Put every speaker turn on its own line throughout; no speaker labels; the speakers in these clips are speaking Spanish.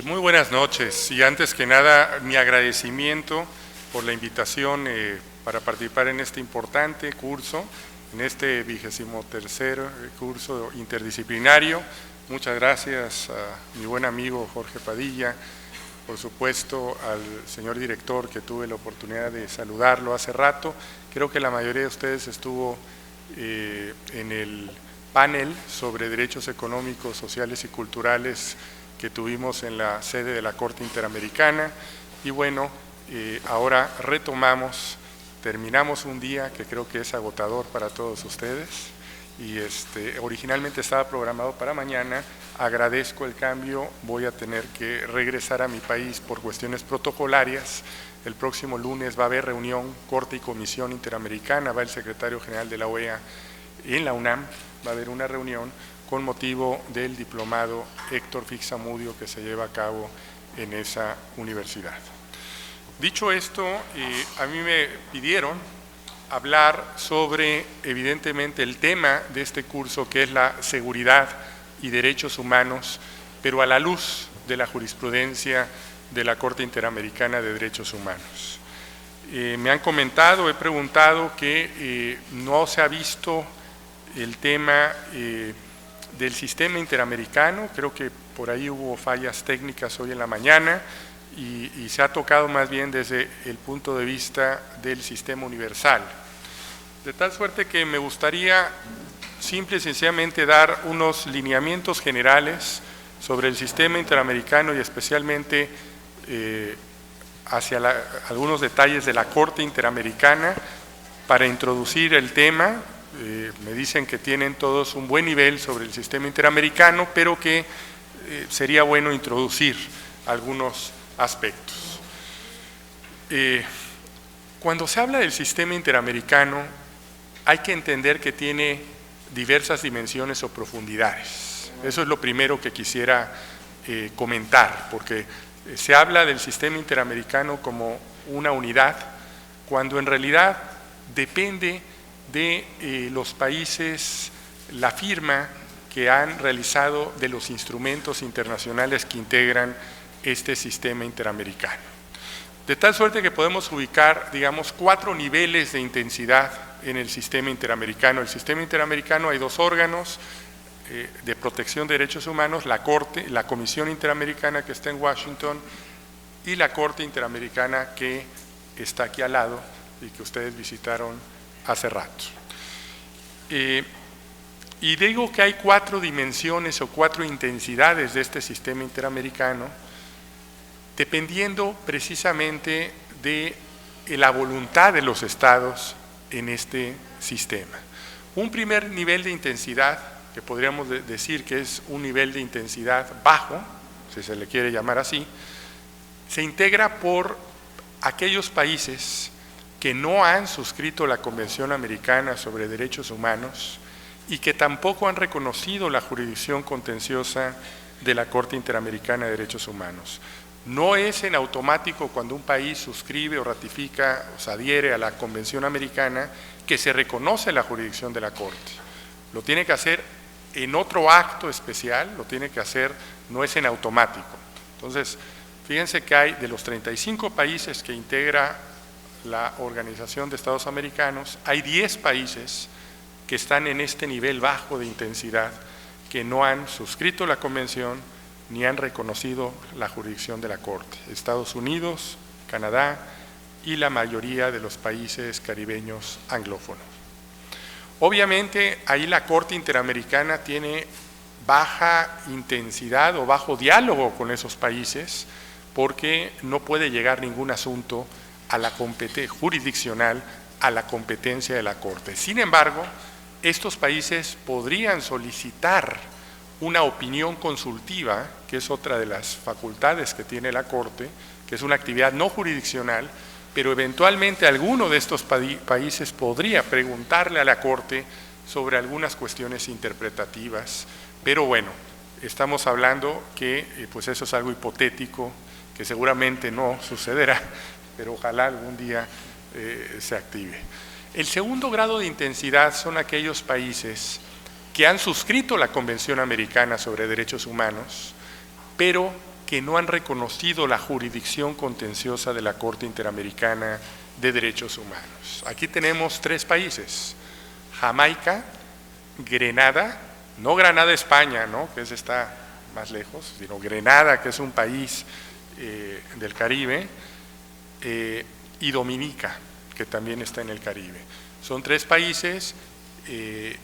Muy buenas noches y antes que nada mi agradecimiento por la invitación para participar en este importante curso, en este 23º curso interdisciplinario. Muchas gracias a mi buen amigo Jorge Padilla, por supuesto al señor director que tuve la oportunidad de saludarlo hace rato. Creo que la mayoría de ustedes estuvo en el panel sobre derechos económicos, sociales y culturales que tuvimos en la sede de la Corte Interamericana y bueno, ahora retomamos, terminamos un día que creo que es agotador para todos ustedes y originalmente estaba programado para mañana. Agradezco el cambio, voy a tener que regresar a mi país por cuestiones protocolarias. El próximo lunes va a haber reunión, Corte y Comisión Interamericana, va el secretario general de la OEA en la UNAM, va a haber una reunión con motivo del diplomado Héctor Fixamudio que se lleva a cabo en esa universidad. Dicho esto, a mí me pidieron hablar sobre, evidentemente, el tema de este curso, que es la seguridad y derechos humanos, pero a la luz de la jurisprudencia de la Corte Interamericana de Derechos Humanos. Me han comentado, he preguntado que no se ha visto el tema del sistema interamericano. Creo que por ahí hubo fallas técnicas hoy en la mañana y se ha tocado más bien desde el punto de vista del sistema universal. De tal suerte que me gustaría simple y sencillamente dar unos lineamientos generales sobre el sistema interamericano y especialmente hacia algunos detalles de la Corte Interamericana para introducir el tema. Me dicen que tienen todos un buen nivel sobre el sistema interamericano, pero que sería bueno introducir algunos aspectos. Cuando se habla del sistema interamericano, hay que entender que tiene diversas dimensiones o profundidades. Eso es lo primero que quisiera comentar, porque se habla del sistema interamericano como una unidad, cuando en realidad depende de los países, la firma que han realizado de los instrumentos internacionales que integran este sistema interamericano. De tal suerte que podemos ubicar, digamos, 4 niveles de intensidad en el sistema interamericano. El sistema interamericano hay 2 órganos de protección de derechos humanos, la Corte, la Comisión Interamericana que está en Washington y la Corte Interamericana que está aquí al lado y que ustedes visitaron hace rato. Y digo que hay 4 dimensiones o 4 intensidades de este sistema interamericano, dependiendo precisamente de la voluntad de los estados en este sistema. Un primer nivel de intensidad, que podríamos decir que es un nivel de intensidad bajo, si se le quiere llamar así, se integra por aquellos países que no han suscrito la Convención Americana sobre Derechos Humanos y que tampoco han reconocido la jurisdicción contenciosa de la Corte Interamericana de Derechos Humanos. No es en automático cuando un país suscribe o ratifica o se adhiere a la Convención Americana que se reconoce la jurisdicción de la Corte. Lo tiene que hacer en otro acto especial, lo tiene que hacer, no es en automático. Entonces, fíjense que hay de los 35 países que integra la Organización de Estados Americanos, hay 10 países que están en este nivel bajo de intensidad, que no han suscrito la convención ni han reconocido la jurisdicción de la Corte. Estados Unidos, Canadá y la mayoría de los países caribeños anglófonos. Obviamente, ahí la Corte Interamericana tiene baja intensidad o bajo diálogo con esos países porque no puede llegar ningún asunto a la jurisdiccional, a la competencia de la Corte. Sin embargo, estos países podrían solicitar una opinión consultiva, que es otra de las facultades que tiene la Corte, que es una actividad no jurisdiccional, pero eventualmente alguno de estos países podría preguntarle a la Corte sobre algunas cuestiones interpretativas, pero bueno, estamos hablando que pues eso es algo hipotético, que seguramente no sucederá, pero ojalá algún día se active. El segundo grado de intensidad son aquellos países que han suscrito la Convención Americana sobre Derechos Humanos, pero que no han reconocido la jurisdicción contenciosa de la Corte Interamericana de Derechos Humanos. Aquí tenemos 3 países: Jamaica, Grenada, no Granada, España, ¿no?, que está más lejos, sino Grenada, que es un país del Caribe, y Dominica, que también está en el Caribe. Son 3 países que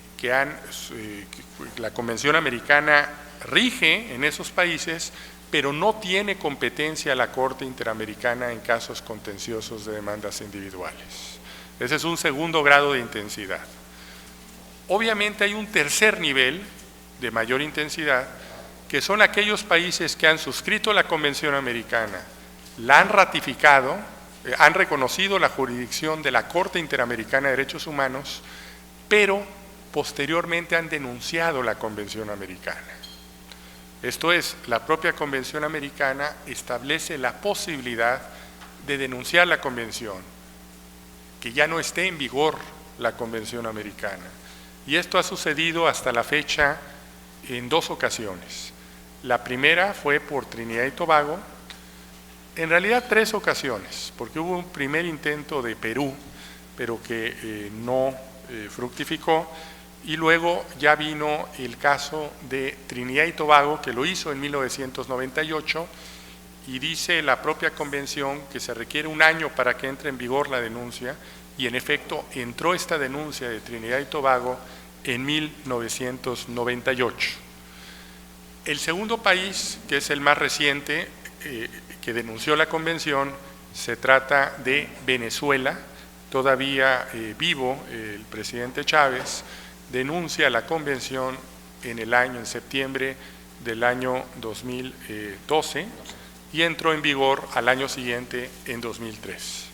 la Convención Americana rige en esos países, pero no tiene competencia la Corte Interamericana en casos contenciosos de demandas individuales. Ese es un segundo grado de intensidad. Obviamente hay un tercer nivel de mayor intensidad, que son aquellos países que han suscrito la Convención Americana, la han ratificado, han reconocido la jurisdicción de la Corte Interamericana de Derechos Humanos, pero posteriormente han denunciado la Convención Americana. Esto es, la propia Convención Americana establece la posibilidad de denunciar la Convención, que ya no esté en vigor la Convención Americana. Y esto ha sucedido hasta la fecha en 2 ocasiones. La primera fue por Trinidad y Tobago, en realidad 3 ocasiones, porque hubo un primer intento de Perú, pero que no fructificó, y luego ya vino el caso de Trinidad y Tobago, que lo hizo en 1998, y dice la propia convención que se requiere 1 año para que entre en vigor la denuncia, y en efecto entró esta denuncia de Trinidad y Tobago en 1998. El segundo país, que es el más reciente, que denunció la convención, se trata de Venezuela. Todavía vivo el presidente Chávez denuncia la convención en septiembre del año 2012 y entró en vigor al año siguiente, en 2003.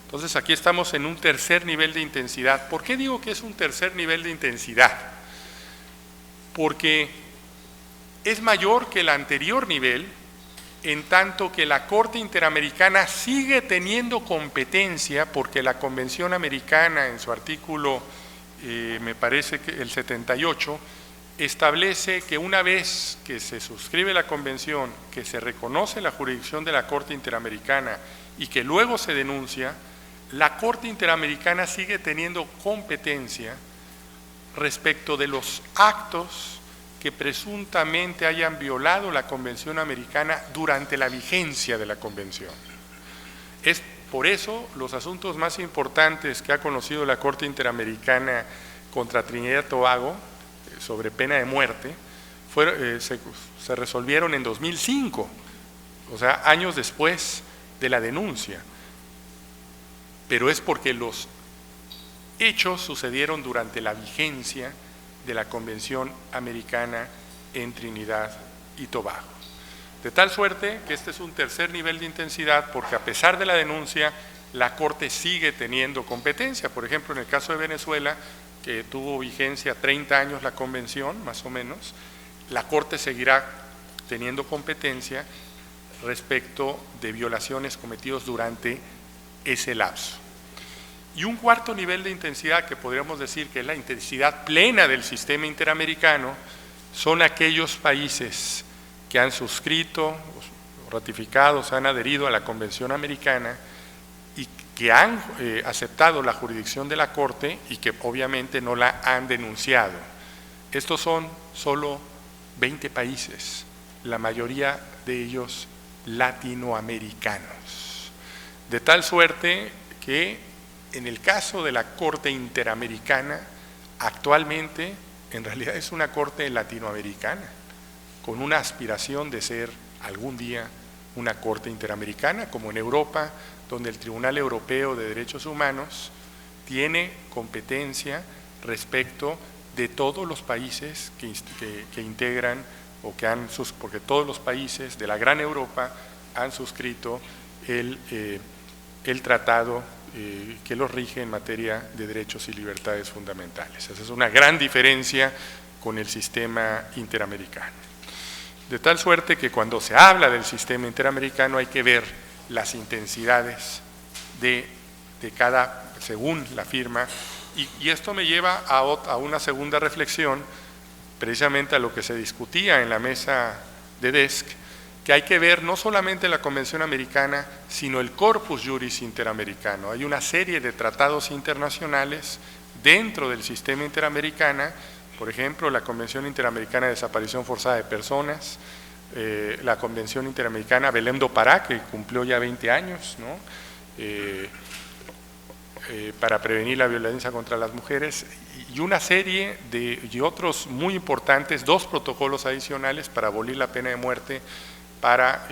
Entonces aquí estamos en un tercer nivel de intensidad. ¿Por qué digo que es un tercer nivel de intensidad? Porque es mayor que el anterior nivel, en tanto que la Corte Interamericana sigue teniendo competencia, porque la Convención Americana en su artículo, me parece que el 78, establece que una vez que se suscribe la Convención, que se reconoce la jurisdicción de la Corte Interamericana y que luego se denuncia, la Corte Interamericana sigue teniendo competencia respecto de los actos que presuntamente hayan violado la Convención Americana durante la vigencia de la Convención. Es por eso los asuntos más importantes que ha conocido la Corte Interamericana contra Trinidad y Tobago, sobre pena de muerte, se resolvieron en 2005, o sea, años después de la denuncia. Pero es porque los hechos sucedieron durante la vigencia de la Convención Americana en Trinidad y Tobago. De tal suerte que este es un tercer nivel de intensidad, porque a pesar de la denuncia, la Corte sigue teniendo competencia. Por ejemplo, en el caso de Venezuela, que tuvo vigencia 30 años la Convención, más o menos, la Corte seguirá teniendo competencia respecto de violaciones cometidas durante ese lapso. Y un cuarto nivel de intensidad, que podríamos decir que es la intensidad plena del sistema interamericano, son aquellos países que han suscrito, ratificado, se han adherido a la Convención Americana y que han aceptado la jurisdicción de la Corte y que obviamente no la han denunciado. Estos son solo 20 países, la mayoría de ellos latinoamericanos. De tal suerte que en el caso de la Corte Interamericana, actualmente en realidad es una Corte latinoamericana, con una aspiración de ser algún día una Corte Interamericana, como en Europa, donde el Tribunal Europeo de Derechos Humanos tiene competencia respecto de todos los países que integran porque todos los países de la Gran Europa han suscrito el tratado que los rige en materia de derechos y libertades fundamentales. Esa es una gran diferencia con el sistema interamericano. De tal suerte que cuando se habla del sistema interamericano hay que ver las intensidades de cada según la firma, y esto me lleva a una segunda reflexión, precisamente a lo que se discutía en la mesa de DESC, que hay que ver no solamente la Convención Americana, sino el corpus juris interamericano. Hay una serie de tratados internacionales dentro del sistema interamericano, por ejemplo, la Convención Interamericana de Desaparición Forzada de Personas, la Convención Interamericana Belém do Pará, que cumplió ya 20 años, ¿no? Para prevenir la violencia contra las mujeres, y una serie y otros muy importantes, 2 protocolos adicionales para abolir la pena de muerte, para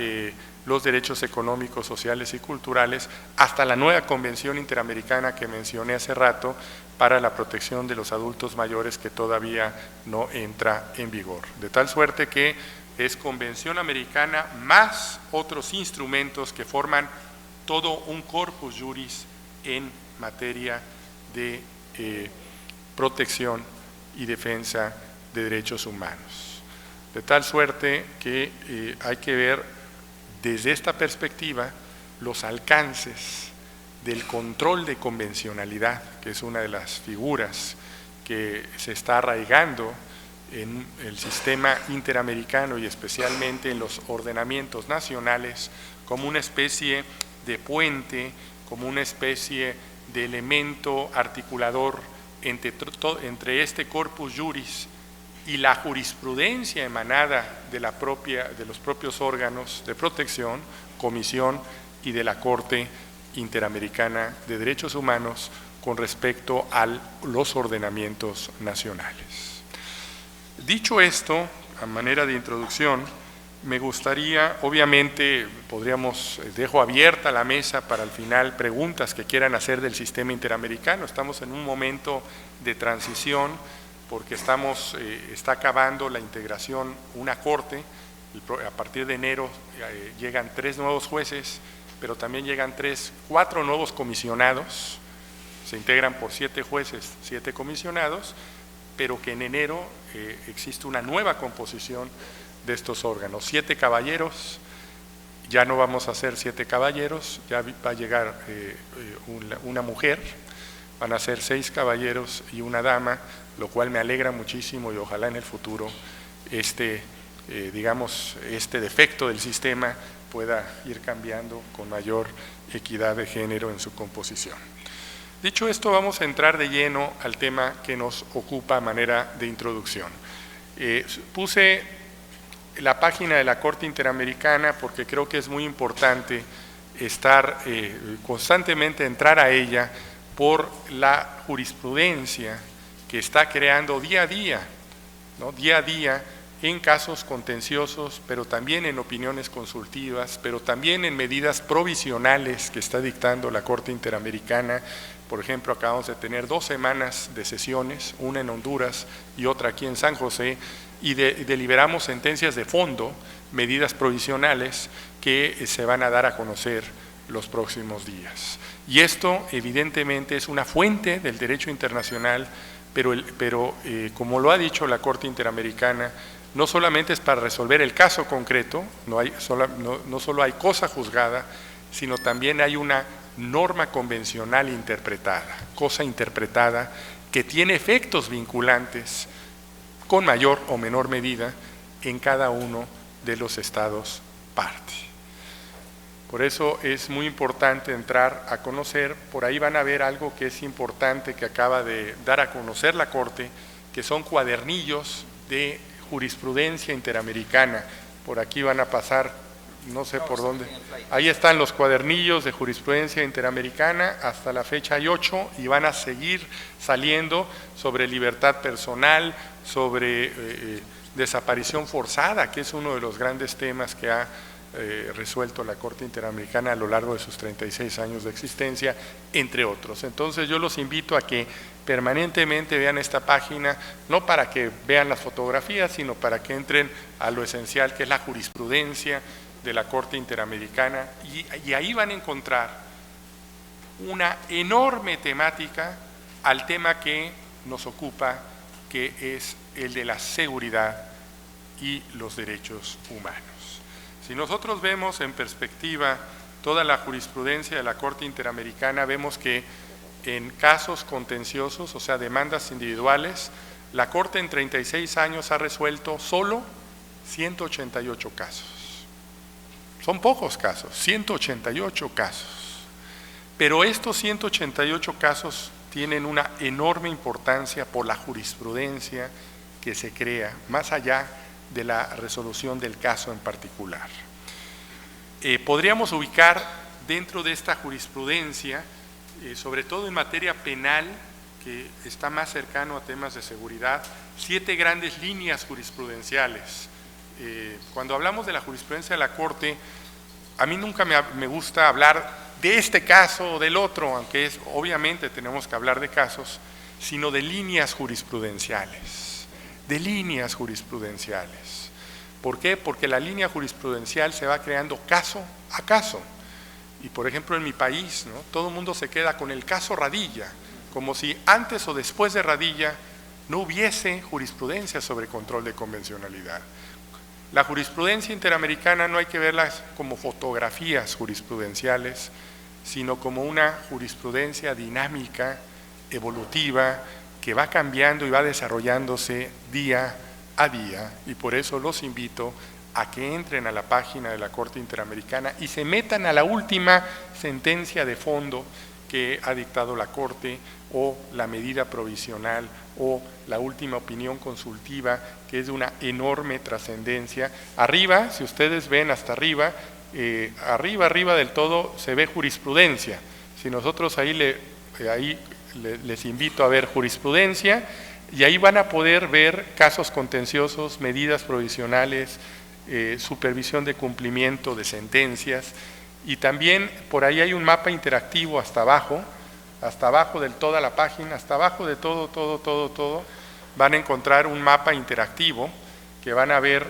los derechos económicos, sociales y culturales, hasta la nueva Convención Interamericana que mencioné hace rato para la protección de los adultos mayores, que todavía no entra en vigor. De tal suerte que es Convención Americana más otros instrumentos que forman todo un corpus juris en materia de protección y defensa de derechos humanos. De tal suerte que hay que ver desde esta perspectiva los alcances del control de convencionalidad, que es una de las figuras que se está arraigando en el sistema interamericano y especialmente en los ordenamientos nacionales, como una especie de puente, como una especie de elemento articulador entre este corpus juris y la jurisprudencia emanada de los propios órganos de protección, comisión y de la Corte Interamericana de Derechos Humanos con respecto a los ordenamientos nacionales. Dicho esto, a manera de introducción, me gustaría, obviamente, dejo abierta la mesa para al final preguntas que quieran hacer del sistema interamericano. Estamos en un momento de transición porque está acabando la integración, una corte, a partir de enero llegan 3 nuevos jueces, pero también llegan 4 nuevos comisionados, se integran por 7 jueces, 7 comisionados, pero que en enero existe una nueva composición de estos órganos, 7 caballeros, ya no vamos a ser 7 caballeros, ya va a llegar una mujer, van a ser 6 caballeros y una dama, lo cual me alegra muchísimo y ojalá en el futuro este defecto del sistema pueda ir cambiando con mayor equidad de género en su composición. Dicho esto, vamos a entrar de lleno al tema que nos ocupa a manera de introducción. Puse la página de la Corte Interamericana porque creo que es muy importante constantemente entrar a ella por la jurisprudencia que está creando día a día, ¿no? Día a día en casos contenciosos, pero también en opiniones consultivas, pero también en medidas provisionales que está dictando la Corte Interamericana. Por ejemplo, acabamos de tener 2 semanas de sesiones, una en Honduras y otra aquí en San José, y deliberamos sentencias de fondo, medidas provisionales que se van a dar a conocer los próximos días. Y esto evidentemente es una fuente del derecho internacional, pero como lo ha dicho la Corte Interamericana, no solamente es para resolver el caso concreto, no solo hay cosa juzgada, sino también hay una norma convencional interpretada, cosa interpretada que tiene efectos vinculantes con mayor o menor medida en cada uno de los estados parte. Por eso es muy importante entrar a conocer, por ahí van a ver algo que es importante que acaba de dar a conocer la Corte, que son cuadernillos de jurisprudencia interamericana. Por aquí van a pasar, no sé por dónde, ahí están los cuadernillos de jurisprudencia interamericana, hasta la fecha hay 8 y van a seguir saliendo sobre libertad personal, sobre desaparición forzada, que es uno de los grandes temas que ha resuelto la Corte Interamericana a lo largo de sus 36 años de existencia, entre otros. Entonces yo los invito a que permanentemente vean esta página, no para que vean las fotografías, sino para que entren a lo esencial que es la jurisprudencia de la Corte Interamericana, y ahí van a encontrar una enorme temática al tema que nos ocupa, que es el de la seguridad y los derechos humanos. Si nosotros vemos en perspectiva toda la jurisprudencia de la Corte Interamericana, vemos que en casos contenciosos, o sea, demandas individuales, la Corte en 36 años ha resuelto solo 188 casos. Son pocos casos, 188 casos. Pero estos 188 casos tienen una enorme importancia por la jurisprudencia que se crea, más allá de la resolución del caso en particular. Podríamos ubicar dentro de esta jurisprudencia, sobre todo en materia penal, que está más cercano a temas de seguridad, 7 grandes líneas jurisprudenciales. Cuando hablamos de la jurisprudencia de la Corte, a mí nunca me gusta hablar de este caso o del otro, aunque obviamente tenemos que hablar de casos, sino de líneas jurisprudenciales, ¿Por qué? Porque la línea jurisprudencial se va creando caso a caso. Y por ejemplo en mi país, ¿no?, todo el mundo se queda con el caso Radilla, como si antes o después de Radilla no hubiese jurisprudencia sobre control de convencionalidad. La jurisprudencia interamericana no hay que verla como fotografías jurisprudenciales, sino como una jurisprudencia dinámica, evolutiva, que va cambiando y va desarrollándose día a día, y por eso los invito a que entren a la página de la Corte Interamericana y se metan a la última sentencia de fondo que ha dictado la Corte, o la medida provisional, o la última opinión consultiva, que es de una enorme trascendencia. Arriba, si ustedes ven hasta arriba, arriba del todo se ve jurisprudencia. Si nosotros les invito a ver jurisprudencia, y ahí van a poder ver casos contenciosos, medidas provisionales, supervisión de cumplimiento de sentencias, y también por ahí hay un mapa interactivo hasta abajo de toda la página, hasta abajo de todo, van a encontrar un mapa interactivo que van a ver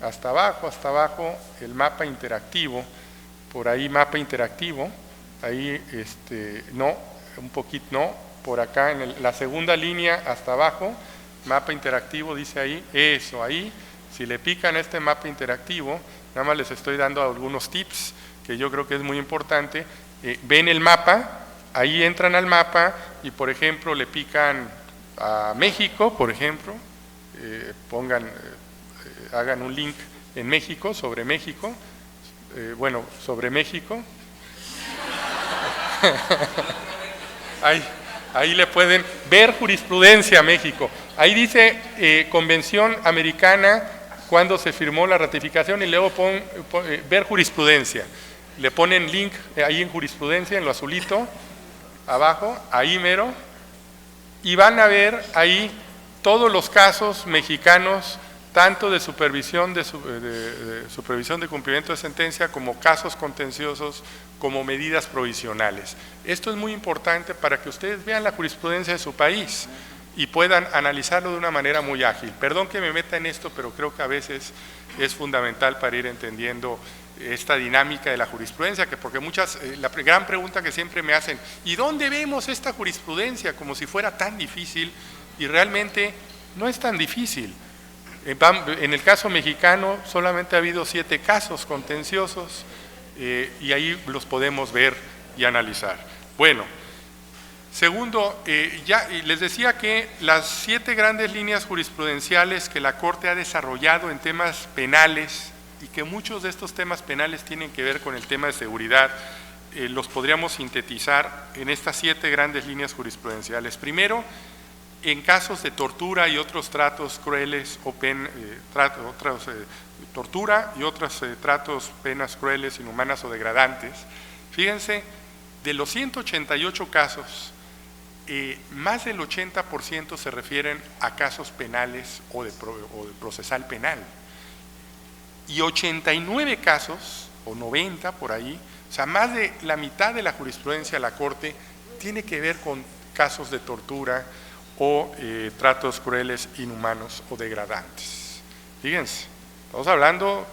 hasta abajo, el mapa interactivo, por ahí mapa interactivo, ahí por acá en la segunda línea hasta abajo, mapa interactivo dice ahí, eso, ahí, si le pican a este mapa interactivo, nada más les estoy dando algunos tips que yo creo que es muy importante, ven el mapa, ahí entran al mapa y por ejemplo le pican a México, por ejemplo, hagan un link en México, sobre México, sobre México, ahí le pueden ver jurisprudencia a México, ahí dice Convención Americana, cuando se firmó la ratificación, y luego ver jurisprudencia, le ponen link ahí en jurisprudencia, en lo azulito, abajo, ahí mero, y van a ver ahí todos los casos mexicanos, tanto de supervisión de cumplimiento de sentencia, como casos contenciosos, como medidas provisionales. Esto es muy importante para que ustedes vean la jurisprudencia de su país y puedan analizarlo de una manera muy ágil. Perdón que me meta en esto, pero creo que a veces es fundamental para ir entendiendo esta dinámica de la jurisprudencia, porque la gran pregunta que siempre me hacen, ¿y dónde vemos esta jurisprudencia? Como si fuera tan difícil, y realmente no es tan difícil. En el caso mexicano solamente ha habido 7 casos contenciosos, y ahí los podemos ver y analizar. Bueno, segundo, ya les decía que las 7 grandes líneas jurisprudenciales que la Corte ha desarrollado en temas penales, y que muchos de estos temas penales tienen que ver con el tema de seguridad, los podríamos sintetizar en estas 7 grandes líneas jurisprudenciales. Primero, en casos de tortura y otros tratos crueles o tortura y otros tratos, penas crueles, inhumanas o degradantes. Fíjense, de los 188 casos, más del 80% se refieren a casos penales o de procesal penal. Y 89 casos, o 90 por ahí, o sea, más de la mitad de la jurisprudencia de la Corte tiene que ver con casos de tortura o tratos crueles, inhumanos o degradantes. Fíjense, estamos hablando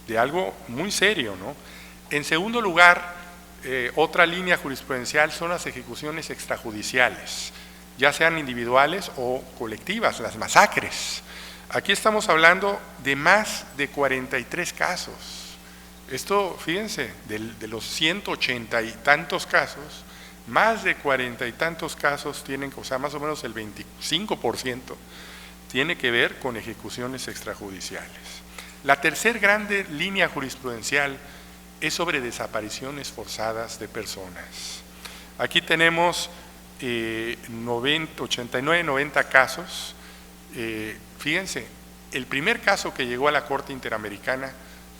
de algo muy serio, ¿no? En segundo lugar, otra línea jurisprudencial son las ejecuciones extrajudiciales, ya sean individuales o colectivas, las masacres. Aquí estamos hablando de más de 43 casos. Esto, fíjense, de los 180 y tantos casos, Más de 40 y tantos casos tienen, o sea, más o menos el 25% tiene que ver con ejecuciones extrajudiciales. La tercer grande línea jurisprudencial es sobre desapariciones forzadas de personas. Aquí tenemos 89, 90 casos. Fíjense, el primer caso que llegó a la Corte Interamericana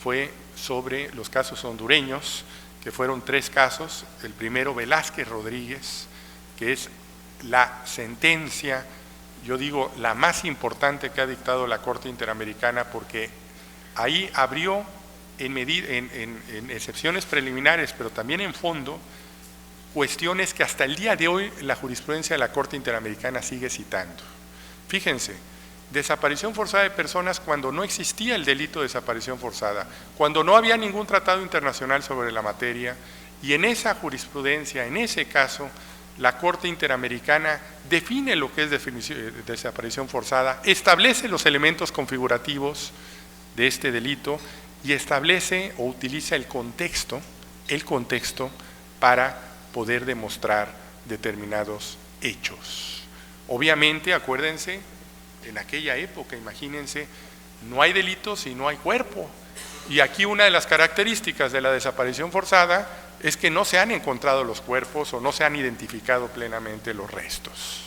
fue sobre los casos hondureños, que fueron 3 casos. El primero, Velázquez Rodríguez, que es la sentencia, yo digo, la más importante que ha dictado la Corte Interamericana, porque ahí abrió en excepciones preliminares, pero también en fondo, cuestiones que hasta el día de hoy la jurisprudencia de la Corte Interamericana sigue citando. Fíjense, desaparición forzada de personas cuando no existía el delito de desaparición forzada, cuando no había ningún tratado internacional sobre la materia, y en esa jurisprudencia, en ese caso, la Corte Interamericana define lo que es desaparición forzada, establece los elementos configurativos de este delito y establece o utiliza el contexto para poder demostrar determinados hechos. Obviamente, acuérdense, en aquella época, imagínense, no hay delitos y no hay cuerpo. Y aquí una de las características de la desaparición forzada es que no se han encontrado los cuerpos o no se han identificado plenamente los restos.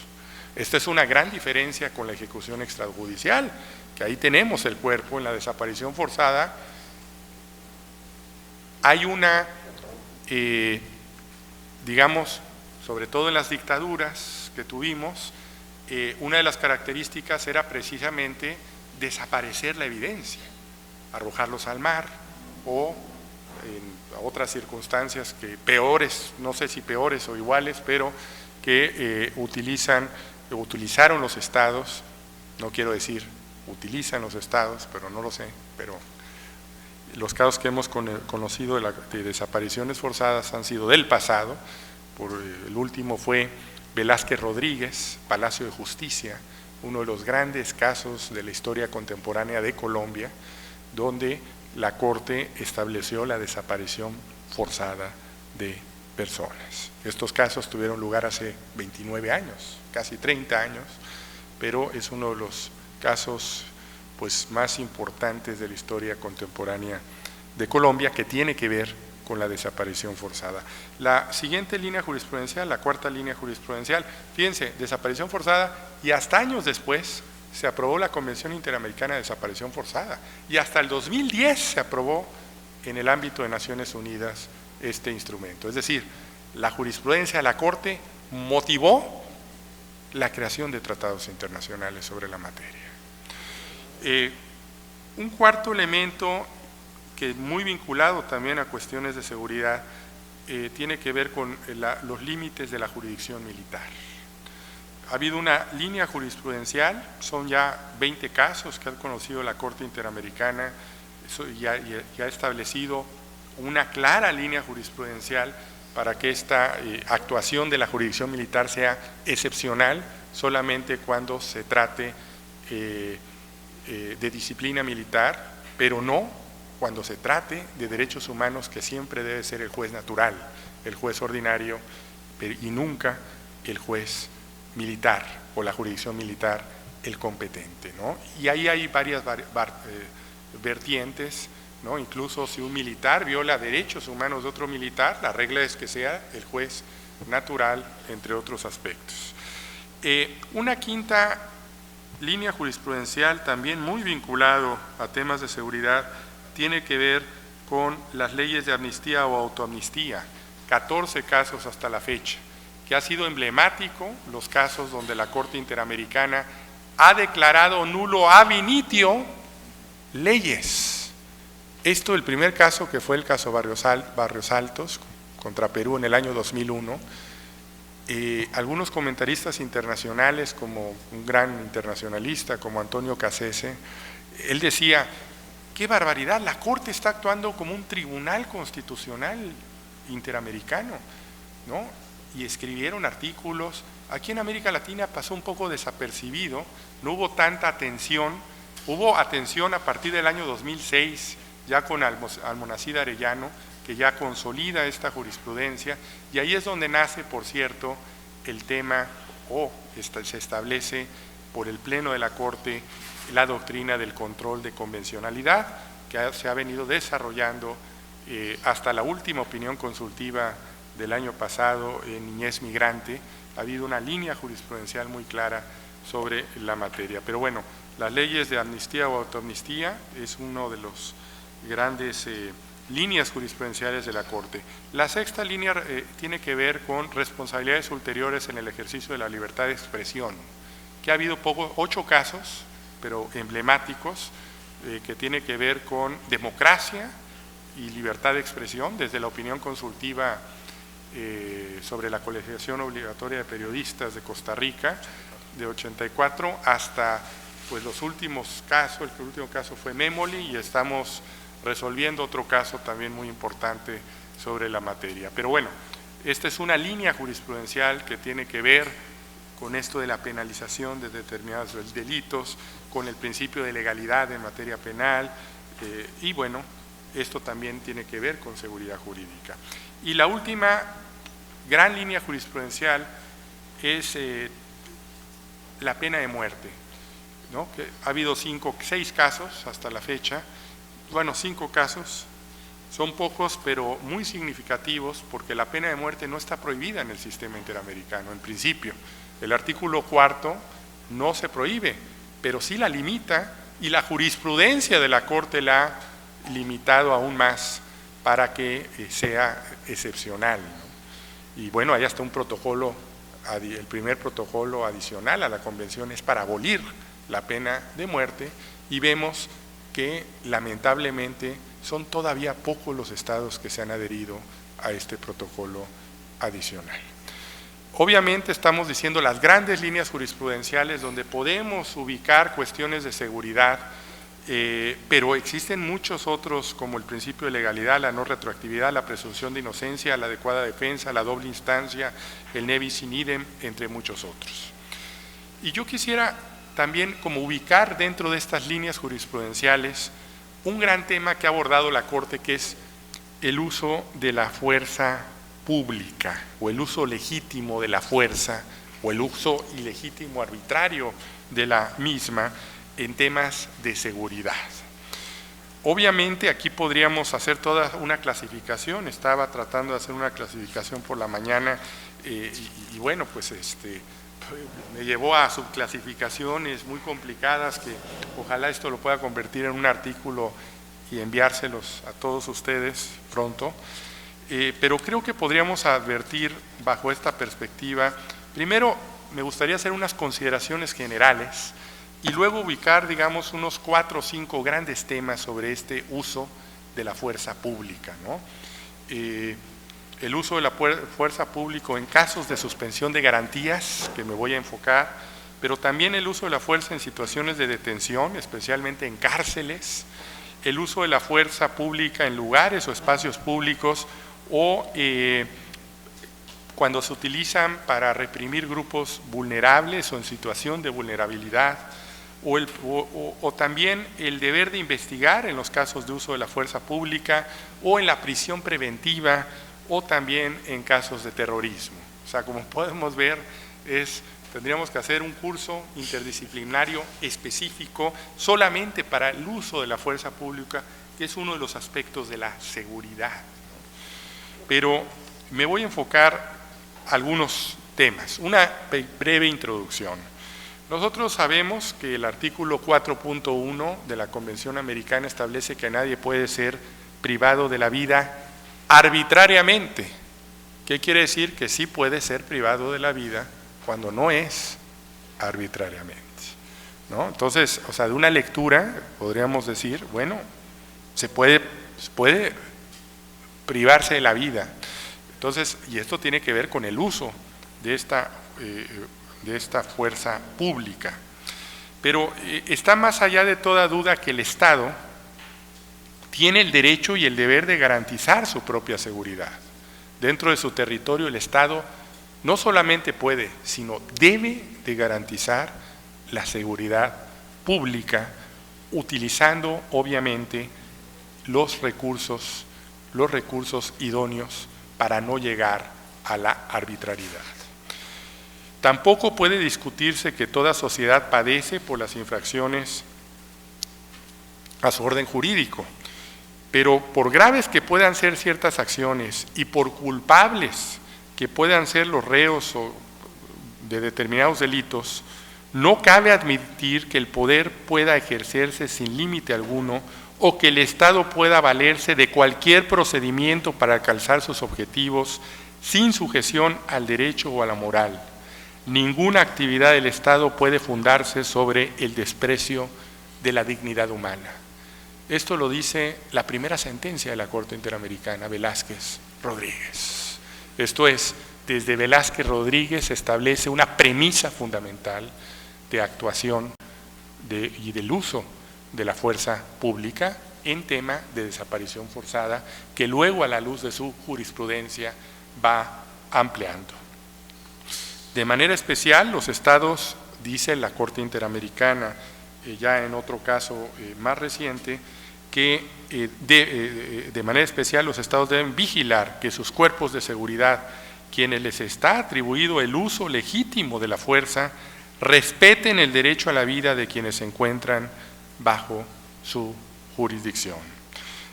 Esta es una gran diferencia con la ejecución extrajudicial, que ahí tenemos el cuerpo. En la desaparición forzada hay una, digamos, sobre todo en las dictaduras que tuvimos, una de las características era precisamente desaparecer la evidencia, arrojarlos al mar o en otras circunstancias que peores, no sé si peores o iguales, pero que utilizaron los estados, no quiero decir utilizan los estados, pero no lo sé, pero los casos que hemos conocido de desapariciones forzadas han sido del pasado. El último fue Velázquez Rodríguez, Palacio de Justicia, uno de los grandes casos de la historia contemporánea de Colombia, donde la Corte estableció la desaparición forzada de personas. Estos casos tuvieron lugar hace 29 años, casi 30 años, pero es uno de los casos pues, más importantes de la historia contemporánea de Colombia, que tiene que ver con la desaparición forzada. La siguiente línea jurisprudencial, la cuarta línea jurisprudencial, fíjense, desaparición forzada, y hasta años después se aprobó la Convención Interamericana de Desaparición Forzada, y hasta el 2010 se aprobó en el ámbito de Naciones Unidas este instrumento. Es decir, la jurisprudencia de la Corte motivó la creación de tratados internacionales sobre la materia. Un cuarto elemento que es muy vinculado también a cuestiones de seguridad, tiene que ver con los límites de la jurisdicción militar. Ha habido una línea jurisprudencial, son ya 20 casos que ha conocido la Corte Interamericana, y ha establecido una clara línea jurisprudencial para que esta actuación de la jurisdicción militar sea excepcional solamente cuando se trate de disciplina militar, pero no cuando se trate de derechos humanos, que siempre debe ser el juez natural, el juez ordinario, y nunca el juez militar o la jurisdicción militar el competente, ¿no? Y ahí hay varias vertientes, ¿no? Incluso si un militar viola derechos humanos de otro militar, la regla es que sea el juez natural, entre otros aspectos. Una quinta línea jurisprudencial, también muy vinculado a temas de seguridad, tiene que ver con las leyes de amnistía o autoamnistía, 14 casos hasta la fecha, que ha sido emblemático los casos donde la Corte Interamericana ha declarado nulo ab initio leyes. Esto, el primer caso, que fue el caso Barrios Altos contra Perú en el año 2001, algunos comentaristas internacionales, como un gran internacionalista como Antonio Cassese, él decía: ¡qué barbaridad! La Corte está actuando como un tribunal constitucional interamericano, ¿no? Y escribieron artículos. Aquí en América Latina pasó un poco desapercibido, no hubo tanta atención. Hubo atención a partir del año 2006, ya con Almonacid Arellano, que ya consolida esta jurisprudencia, y ahí es donde nace, por cierto, el tema, se establece por el Pleno de la Corte la doctrina del control de convencionalidad, que se ha venido desarrollando hasta la última opinión consultiva del año pasado en niñez migrante. Ha habido una línea jurisprudencial muy clara sobre la materia. Pero bueno, las leyes de amnistía o autoamnistía es uno de los grandes líneas jurisprudenciales de la Corte. La sexta línea tiene que ver con responsabilidades ulteriores en el ejercicio de la libertad de expresión, que ha habido 8 casos, pero emblemáticos, que tiene que ver con democracia y libertad de expresión, desde la opinión consultiva sobre la colegiación obligatoria de periodistas de Costa Rica, de 84, hasta pues los últimos casos. El último caso fue Memoli, y estamos resolviendo otro caso también muy importante sobre la materia. Pero bueno, esta es una línea jurisprudencial que tiene que ver con esto de la penalización de determinados delitos, con el principio de legalidad en materia penal, y bueno, esto también tiene que ver con seguridad jurídica. Y la última gran línea jurisprudencial es la pena de muerte, ¿no? Que ha habido 6 casos hasta la fecha. Bueno, 5 casos, son pocos pero muy significativos, porque la pena de muerte no está prohibida en el sistema interamericano, en principio. El artículo 4 no se prohíbe, pero sí la limita, y la jurisprudencia de la Corte la ha limitado aún más para que sea excepcional, ¿no? Y bueno, hay hasta un protocolo, el primer protocolo adicional a la Convención es para abolir la pena de muerte, y vemos que lamentablemente son todavía pocos los estados que se han adherido a este protocolo adicional. Obviamente estamos diciendo las grandes líneas jurisprudenciales donde podemos ubicar cuestiones de seguridad, pero existen muchos otros, como el principio de legalidad, la no retroactividad, la presunción de inocencia, la adecuada defensa, la doble instancia, el ne bis in idem, entre muchos otros. Y yo quisiera también como ubicar dentro de estas líneas jurisprudenciales un gran tema que ha abordado la Corte, que es el uso de la fuerza pública, o el uso legítimo de la fuerza, o el uso ilegítimo arbitrario de la misma en temas de seguridad. Obviamente aquí podríamos hacer toda una clasificación. Estaba tratando de hacer una clasificación por la mañana, y bueno, pues me llevó a subclasificaciones muy complicadas, que ojalá esto lo pueda convertir en un artículo y enviárselos a todos ustedes pronto. Pero creo que podríamos advertir bajo esta perspectiva. Primero, me gustaría hacer unas consideraciones generales y luego ubicar, digamos, unos 4 o 5 grandes temas sobre este uso de la fuerza pública, ¿no? El uso de la fuerza pública en casos de suspensión de garantías, que me voy a enfocar, pero también el uso de la fuerza en situaciones de detención, especialmente en cárceles, el uso de la fuerza pública en lugares o espacios públicos, o cuando se utilizan para reprimir grupos vulnerables o en situación de vulnerabilidad, o también el deber de investigar en los casos de uso de la fuerza pública, o en la prisión preventiva, o también en casos de terrorismo. O sea, como podemos ver, tendríamos que hacer un curso interdisciplinario específico solamente para el uso de la fuerza pública, que es uno de los aspectos de la seguridad, ¿no? Pero me voy a enfocar algunos temas. Una breve introducción. Nosotros sabemos que el artículo 4.1 de la Convención Americana establece que nadie puede ser privado de la vida arbitrariamente. ¿Qué quiere decir? Que sí puede ser privado de la vida cuando no es arbitrariamente, ¿no? Entonces, o sea, de una lectura podríamos decir, bueno, se puede privarse de la vida. Entonces, y esto tiene que ver con el uso de esta fuerza pública. Pero está más allá de toda duda que el Estado tiene el derecho y el deber de garantizar su propia seguridad. Dentro de su territorio, el Estado no solamente puede, sino debe de garantizar la seguridad pública, utilizando obviamente los recursos los recursos idóneos para no llegar a la arbitrariedad. Tampoco puede discutirse que toda sociedad padece por las infracciones a su orden jurídico, pero por graves que puedan ser ciertas acciones y por culpables que puedan ser los reos de determinados delitos, no cabe admitir que el poder pueda ejercerse sin límite alguno o que el Estado pueda valerse de cualquier procedimiento para alcanzar sus objetivos sin sujeción al derecho o a la moral. Ninguna actividad del Estado puede fundarse sobre el desprecio de la dignidad humana. Esto lo dice la primera sentencia de la Corte Interamericana, Velázquez Rodríguez. Esto es, desde Velázquez Rodríguez se establece una premisa fundamental de actuación y del uso de la fuerza pública en tema de desaparición forzada, que luego a la luz de su jurisprudencia va ampliando. De manera especial, los estados, dice la Corte Interamericana, ya en otro caso más reciente, que de manera especial los estados deben vigilar que sus cuerpos de seguridad, quienes les está atribuido el uso legítimo de la fuerza, respeten el derecho a la vida de quienes se encuentran bajo su jurisdicción.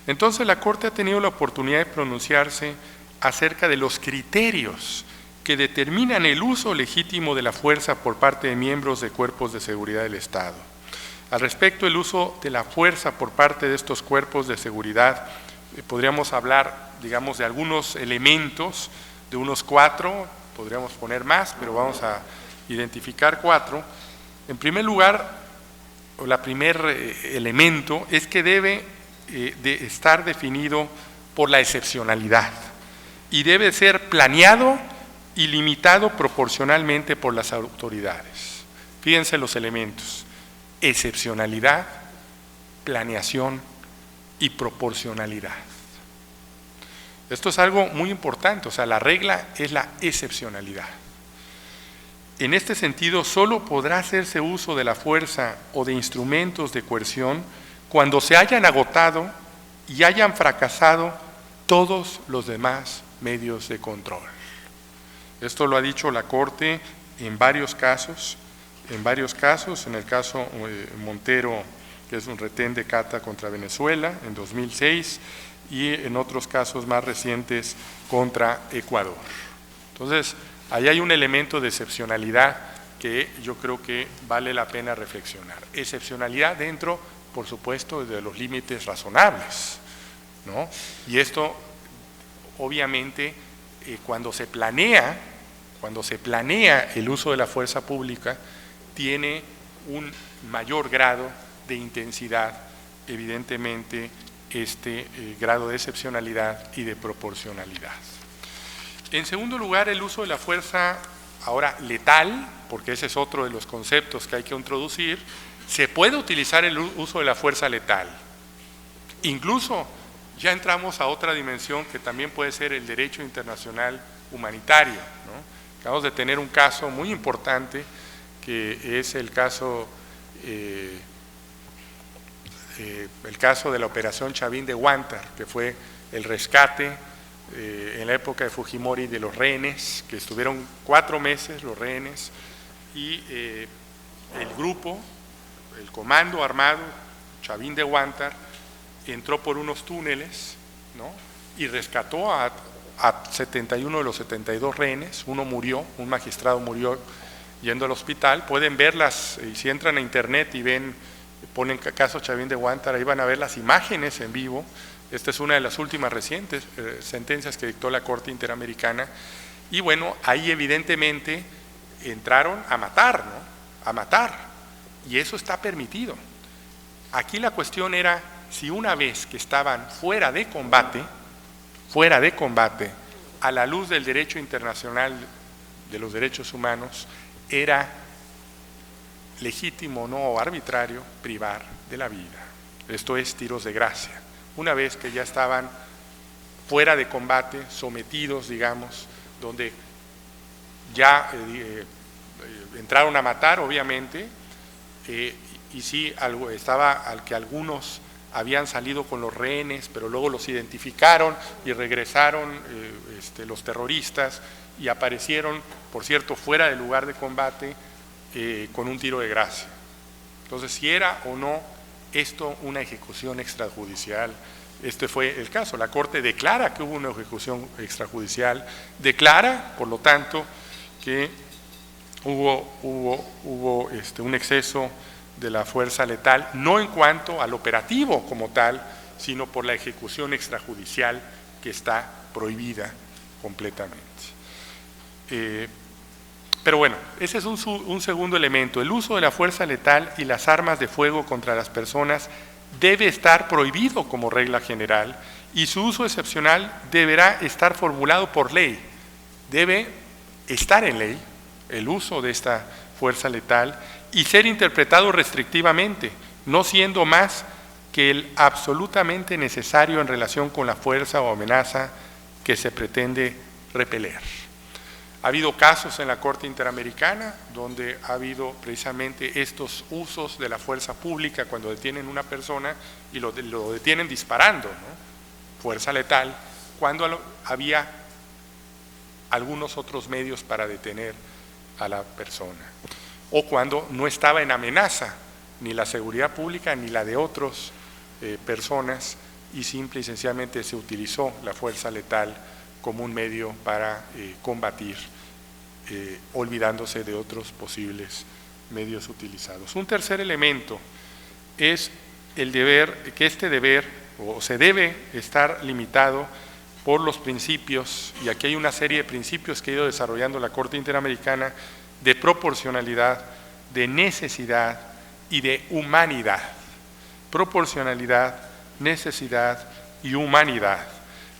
Entonces la Corte ha tenido la oportunidad de pronunciarse acerca de los criterios que determinan el uso legítimo de la fuerza por parte de miembros de cuerpos de seguridad del Estado. Al respecto, el uso de la fuerza por parte de estos cuerpos de seguridad, podríamos hablar, digamos, de algunos elementos, de unos 4, podríamos poner más, pero vamos a identificar 4. En primer lugar, el primer elemento es que debe de estar definido por la excepcionalidad y debe ser planeado y limitado proporcionalmente por las autoridades. Fíjense los elementos: excepcionalidad, planeación y proporcionalidad. Esto es algo muy importante, o sea, la regla es la excepcionalidad. En este sentido, solo podrá hacerse uso de la fuerza o de instrumentos de coerción cuando se hayan agotado y hayan fracasado todos los demás medios de control. Esto lo ha dicho la Corte en varios casos, en el caso Montero, que es un retén de Cata contra Venezuela en 2006, y en otros casos más recientes contra Ecuador. Entonces, ahí hay un elemento de excepcionalidad que yo creo que vale la pena reflexionar. Excepcionalidad dentro, por supuesto, de los límites razonables, ¿no? Y esto, obviamente, cuando se planea el uso de la fuerza pública, tiene un mayor grado de intensidad, evidentemente, grado de excepcionalidad y de proporcionalidad. En segundo lugar, el uso de la fuerza, ahora letal, porque ese es otro de los conceptos que hay que introducir. Se puede utilizar el uso de la fuerza letal. Incluso ya entramos a otra dimensión que también puede ser el derecho internacional humanitario, ¿no? Acabamos de tener un caso muy importante, que es el caso de la operación Chavín de Huántar, que fue el rescate en la época de Fujimori de los rehenes, que estuvieron 4 meses los rehenes, y el grupo, el comando armado Chavín de Huántar, entró por unos túneles, ¿no? Y rescató a 71 de los 72 rehenes. Uno murió, un magistrado murió yendo al hospital. Pueden verlas, y si entran a internet y ponen caso Chavín de Huántar, ahí van a ver las imágenes en vivo. Esta es una de las últimas recientes sentencias que dictó la Corte Interamericana. Y bueno, ahí evidentemente entraron a matar, ¿no? A matar. Y eso está permitido. Aquí la cuestión era si una vez que estaban fuera de combate, a la luz del derecho internacional de los derechos humanos, era legítimo o arbitrario privar de la vida. Esto es tiros de gracia. Una vez que ya estaban fuera de combate, sometidos, digamos, donde ya entraron a matar, obviamente, y sí estaba al que algunos habían salido con los rehenes, pero luego los identificaron y regresaron los terroristas y aparecieron, por cierto, fuera del lugar de combate con un tiro de gracia. Entonces, si era o no esto una ejecución extrajudicial, este fue el caso. La Corte declara que hubo una ejecución extrajudicial, declara, por lo tanto, que hubo un exceso de la fuerza letal, no en cuanto al operativo como tal, sino por la ejecución extrajudicial que está prohibida completamente. Pero bueno, ese es un segundo elemento. El uso de la fuerza letal y las armas de fuego contra las personas debe estar prohibido como regla general y su uso excepcional deberá estar formulado por ley. Debe estar en ley el uso de esta fuerza letal y ser interpretado restrictivamente, no siendo más que el absolutamente necesario en relación con la fuerza o amenaza que se pretende repeler. Ha habido casos en la Corte Interamericana donde ha habido precisamente estos usos de la fuerza pública cuando detienen a una persona y lo detienen disparando, ¿no? Fuerza letal, cuando había algunos otros medios para detener a la persona, o cuando no estaba en amenaza ni la seguridad pública ni la de otras personas y simple y sencillamente se utilizó la fuerza letal como un medio para combatir, olvidándose de otros posibles medios utilizados. Un tercer elemento es el deber, que este deber o se debe estar limitado por los principios, y aquí hay una serie de principios que ha ido desarrollando la Corte Interamericana, de proporcionalidad, de necesidad y de humanidad. Proporcionalidad, necesidad y humanidad.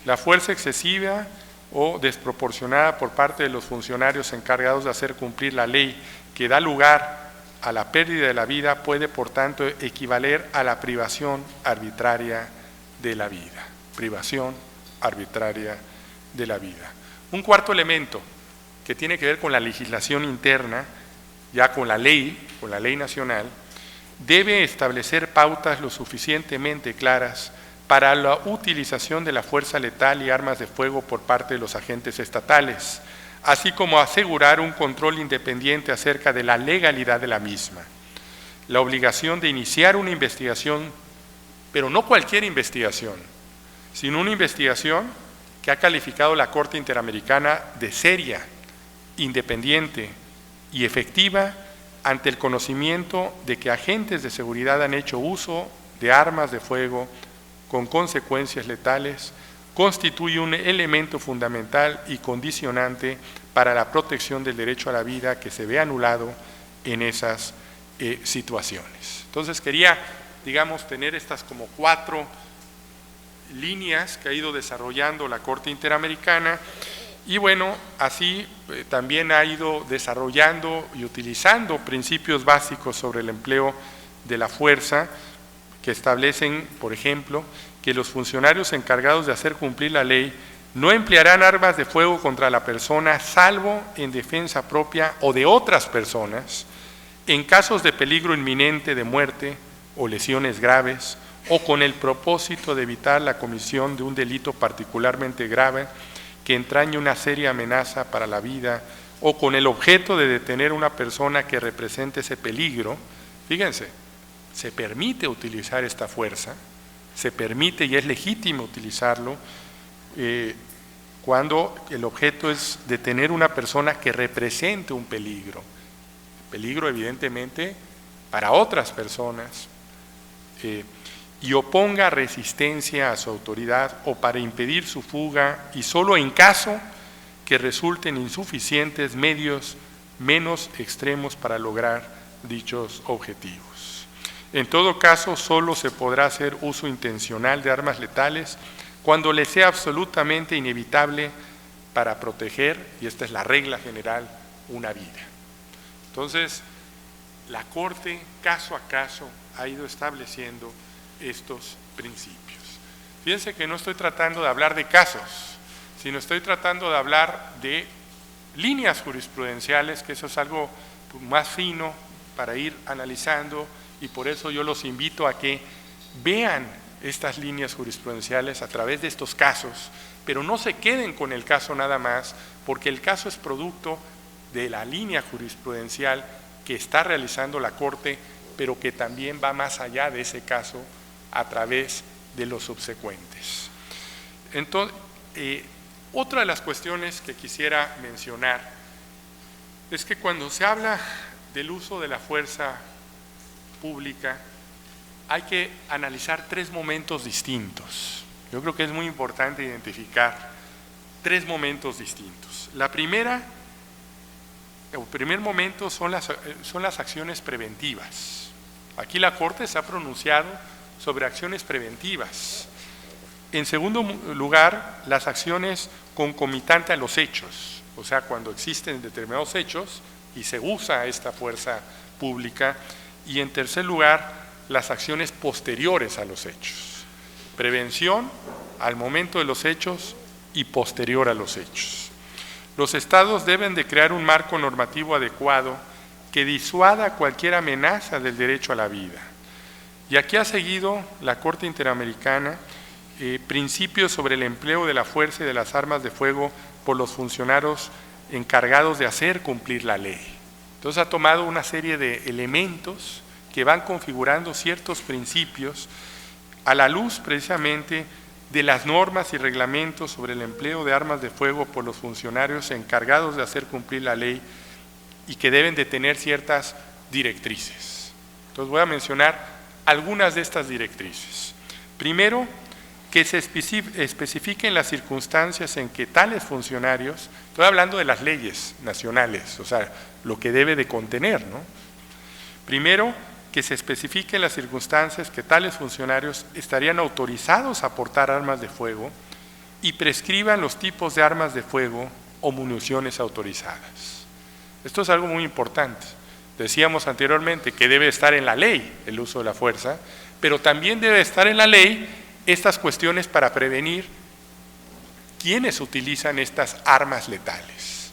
La fuerza excesiva o desproporcionada por parte de los funcionarios encargados de hacer cumplir la ley que da lugar a la pérdida de la vida puede, por tanto, equivaler a la privación arbitraria de la vida. Privación arbitraria de la vida. Un cuarto elemento que tiene que ver con la legislación interna, ya con la ley nacional, debe establecer pautas lo suficientemente claras para la utilización de la fuerza letal y armas de fuego por parte de los agentes estatales, así como asegurar un control independiente acerca de la legalidad de la misma. La obligación de iniciar una investigación, pero no cualquier investigación, sino una investigación que ha calificado la Corte Interamericana de seria, independiente y efectiva ante el conocimiento de que agentes de seguridad han hecho uso de armas de fuego con consecuencias letales, constituye un elemento fundamental y condicionante para la protección del derecho a la vida que se ve anulado en esas situaciones. Entonces quería, digamos, tener estas como 4 líneas que ha ido desarrollando la Corte Interamericana y bueno, así también ha ido desarrollando y utilizando principios básicos sobre el empleo de la fuerza que establecen, por ejemplo, que los funcionarios encargados de hacer cumplir la ley no emplearán armas de fuego contra la persona salvo en defensa propia o de otras personas en casos de peligro inminente de muerte o lesiones graves o con el propósito de evitar la comisión de un delito particularmente grave que entrañe una seria amenaza para la vida o con el objeto de detener a una persona que represente ese peligro. Fíjense, se permite utilizar esta fuerza, se permite y es legítimo utilizarlo cuando el objeto es detener a una persona que represente un peligro. Peligro evidentemente para otras personas y oponga resistencia a su autoridad o para impedir su fuga y solo en caso que resulten insuficientes medios menos extremos para lograr dichos objetivos. En todo caso, solo se podrá hacer uso intencional de armas letales cuando le sea absolutamente inevitable para proteger, y esta es la regla general, una vida. Entonces, la Corte, caso a caso, ha ido estableciendo estos principios. Fíjense que no estoy tratando de hablar de casos, sino estoy tratando de hablar de líneas jurisprudenciales, que eso es algo más fino para ir analizando, y por eso yo los invito a que vean estas líneas jurisprudenciales a través de estos casos, pero no se queden con el caso nada más, porque el caso es producto de la línea jurisprudencial que está realizando la Corte, pero que también va más allá de ese caso a través de los subsecuentes. Entonces, otra de las cuestiones que quisiera mencionar es que cuando se habla del uso de la fuerza pública, hay que analizar tres momentos distintos. Yo creo que es muy importante identificar tres momentos distintos. El primer momento son las acciones preventivas. Aquí la Corte se ha pronunciado sobre acciones preventivas. En segundo lugar, las acciones concomitantes a los hechos, o sea, cuando existen determinados hechos y se usa esta fuerza pública. Y en tercer lugar, las acciones posteriores a los hechos. Prevención al momento de los hechos y posterior a los hechos. Los estados deben de crear un marco normativo adecuado que disuada cualquier amenaza del derecho a la vida. Y aquí ha seguido la Corte Interamericana principios sobre el empleo de la fuerza y de las armas de fuego por los funcionarios encargados de hacer cumplir la ley. Entonces ha tomado una serie de elementos que van configurando ciertos principios a la luz precisamente de las normas y reglamentos sobre el empleo de armas de fuego por los funcionarios encargados de hacer cumplir la ley y que deben de tener ciertas directrices. Entonces voy a mencionar algunas de estas directrices. Primero, que se especifiquen las circunstancias en que tales funcionarios, estoy hablando de las leyes nacionales, o sea, lo que debe de contener, ¿no? Primero, que se especifiquen las circunstancias que tales funcionarios estarían autorizados a portar armas de fuego y prescriban los tipos de armas de fuego o municiones autorizadas. Esto es algo muy importante. Decíamos anteriormente que debe estar en la ley el uso de la fuerza, pero también debe estar en la ley estas cuestiones para prevenir quiénes utilizan estas armas letales.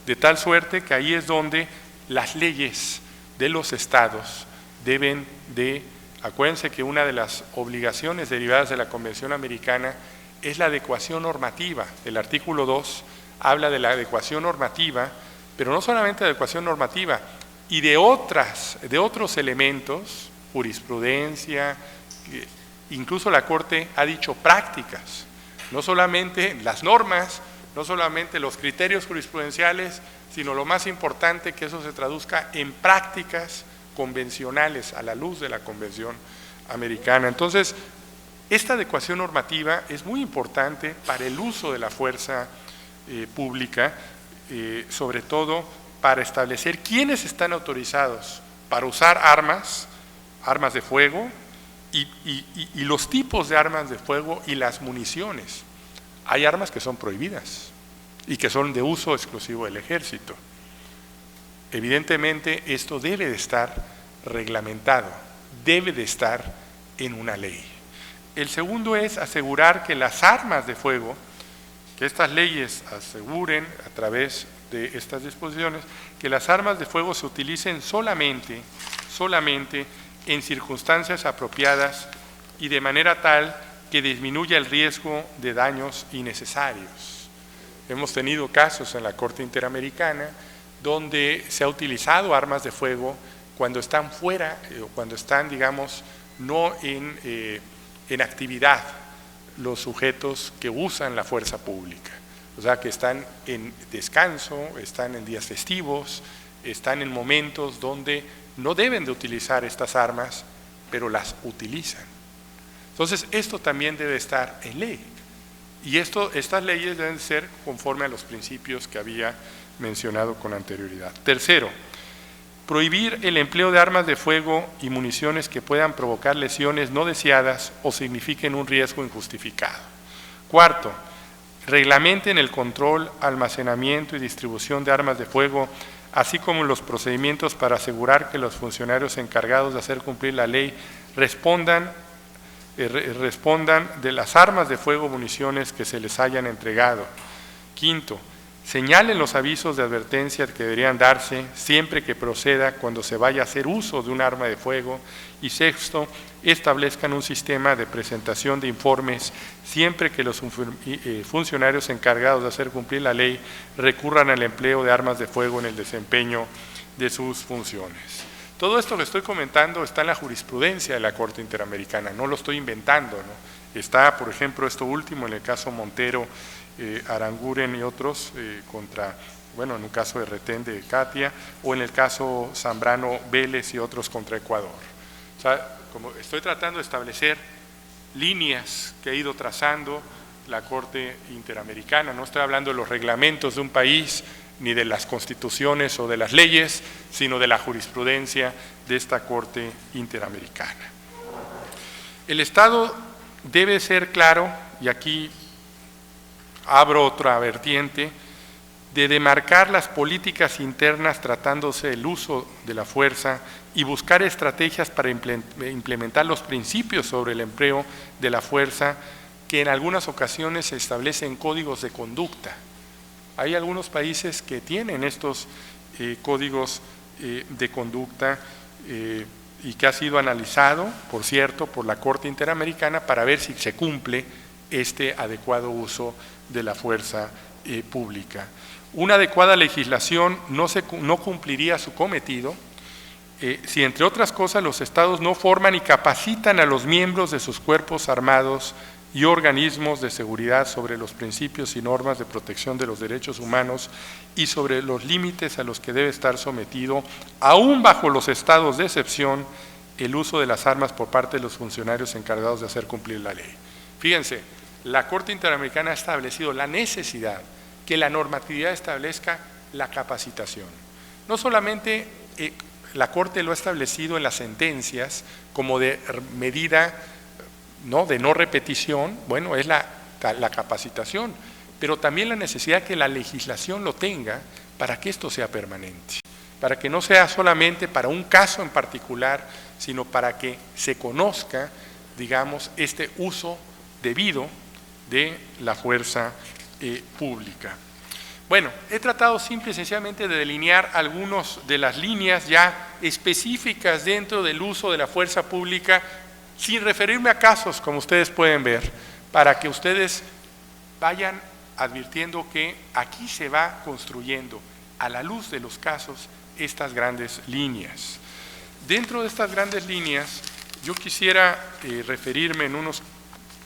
De tal suerte que ahí es donde las leyes de los estados deben de, acuérdense que una de las obligaciones derivadas de la Convención Americana es la adecuación normativa. El artículo 2 habla de la adecuación normativa, pero no solamente adecuación normativa, y de otros elementos, jurisprudencia, incluso la Corte ha dicho prácticas, no solamente las normas, no solamente los criterios jurisprudenciales, sino lo más importante, que eso se traduzca en prácticas convencionales a la luz de la Convención Americana. Entonces, esta adecuación normativa es muy importante para el uso de la fuerza pública, sobre todo para establecer quiénes están autorizados para usar armas de fuego y los tipos de armas de fuego y las municiones. Hay armas que son prohibidas y que son de uso exclusivo del ejército. Evidentemente esto debe de estar reglamentado, debe de estar en una ley. El segundo es asegurar que las armas de fuego, que estas leyes aseguren a través de estas disposiciones, que las armas de fuego se utilicen solamente en circunstancias apropiadas y de manera tal que disminuya el riesgo de daños innecesarios. Hemos tenido casos en la Corte Interamericana donde se ha utilizado armas de fuego cuando están fuera, o cuando están, digamos, no en actividad los sujetos que usan la fuerza pública. O sea, que están en descanso, están en días festivos, están en momentos donde no deben de utilizar estas armas, pero las utilizan. Entonces, esto también debe estar en ley. Y estas leyes deben ser conforme a los principios que había mencionado con anterioridad. Tercero, prohibir el empleo de armas de fuego y municiones que puedan provocar lesiones no deseadas o signifiquen un riesgo injustificado. Cuarto, reglamenten el control, almacenamiento y distribución de armas de fuego, así como los procedimientos para asegurar que los funcionarios encargados de hacer cumplir la ley respondan de las armas de fuego o municiones que se les hayan entregado. Quinto, Señalen los avisos de advertencia que deberían darse siempre que proceda cuando se vaya a hacer uso de un arma de fuego. Y sexto, establezcan un sistema de presentación de informes siempre que los funcionarios encargados de hacer cumplir la ley recurran al empleo de armas de fuego en el desempeño de sus funciones. Todo esto que estoy comentando está en la jurisprudencia de la Corte Interamericana, no lo estoy inventando, ¿no? Está, por ejemplo, esto último en el caso Montero, Aranguren y otros en un caso de retén de Katia, o en el caso Zambrano Vélez y otros contra Ecuador. O sea, como estoy tratando de establecer líneas que ha ido trazando la Corte Interamericana, no estoy hablando de los reglamentos de un país, ni de las constituciones o de las leyes, sino de la jurisprudencia de esta Corte Interamericana. El Estado debe ser claro, y aquí abro otra vertiente, de demarcar las políticas internas tratándose del uso de la fuerza y buscar estrategias para implementar los principios sobre el empleo de la fuerza que en algunas ocasiones se establecen códigos de conducta. Hay algunos países que tienen estos códigos de conducta y que ha sido analizado, por cierto, por la Corte Interamericana para ver si se cumple este adecuado uso de la fuerza pública. Una adecuada legislación no cumpliría su cometido si, entre otras cosas, los estados no forman y capacitan a los miembros de sus cuerpos armados y organismos de seguridad sobre los principios y normas de protección de los derechos humanos y sobre los límites a los que debe estar sometido, aún bajo los estados de excepción, el uso de las armas por parte de los funcionarios encargados de hacer cumplir la ley. Fíjense, la Corte Interamericana ha establecido la necesidad que la normatividad establezca la capacitación. No solamente la Corte lo ha establecido en las sentencias como de medida de no repetición, bueno, es la capacitación, pero también la necesidad que la legislación lo tenga para que esto sea permanente, para que no sea solamente para un caso en particular, sino para que se conozca, digamos, este uso debido de la fuerza pública. Bueno, he tratado simple y sencillamente de delinear algunas de las líneas ya específicas dentro del uso de la fuerza pública, sin referirme a casos, como ustedes pueden ver, para que ustedes vayan advirtiendo que aquí se va construyendo, a la luz de los casos, estas grandes líneas. Dentro de estas grandes líneas, yo quisiera referirme en unos